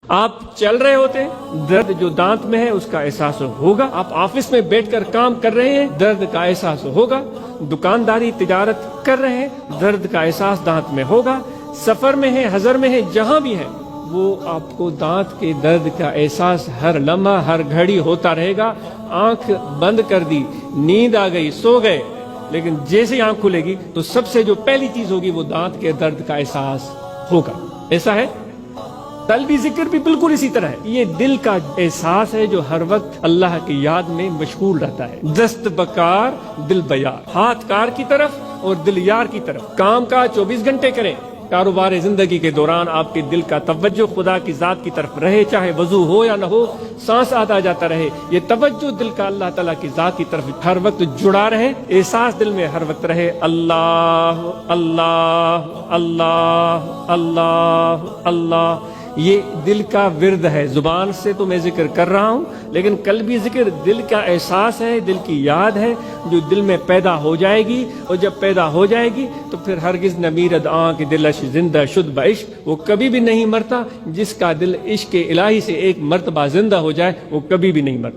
آپ چل رہے ہوتے ہیں، درد جو دانت میں ہے اس کا احساس ہوگا۔ آپ آفس میں بیٹھ کر کام کر رہے ہیں، درد کا احساس ہوگا۔ دکانداری تجارت کر رہے ہیں، درد کا احساس دانت میں ہوگا۔ سفر میں ہے، حضر میں ہے، جہاں بھی ہے وہ آپ کو دانت کے درد کا احساس ہر لمحہ ہر گھڑی ہوتا رہے گا۔ آنکھ بند کر دی، نیند آ گئی، سو گئے، لیکن جیسے آنکھ کھلے گی تو سب سے جو پہلی چیز ہوگی وہ دانت کے درد کا احساس ہوگا۔ ایسا ہے؟ قلبی ذکر بھی بالکل اسی طرح ہے۔ یہ دل کا احساس ہے جو ہر وقت اللہ کی یاد میں مشغول رہتا ہے۔ دست بکار دل بیار، ہاتھ کار کی طرف اور دل یار کی طرف۔ کام کا 24 گھنٹے کریں، کاروبار زندگی کے دوران آپ کے دل کا توجہ خدا کی ذات کی طرف رہے، چاہے وضو ہو یا نہ ہو، سانس آتا جاتا رہے، یہ توجہ دل کا اللہ تعالیٰ کی ذات کی طرف ہر وقت جڑا رہے، احساس دل میں ہر وقت رہے، اللہ اللہ اللہ اللہ اللہ۔ یہ دل کا ورد ہے۔ زبان سے تو میں ذکر کر رہا ہوں، لیکن قلبی ذکر دل کا احساس ہے، دل کی یاد ہے جو دل میں پیدا ہو جائے گی، اور جب پیدا ہو جائے گی تو پھر ہرگز نہ میرد آنکھ دلش زندہ شد بعشق، وہ کبھی بھی نہیں مرتا۔ جس کا دل عشق الہی سے ایک مرتبہ زندہ ہو جائے وہ کبھی بھی نہیں مرتا۔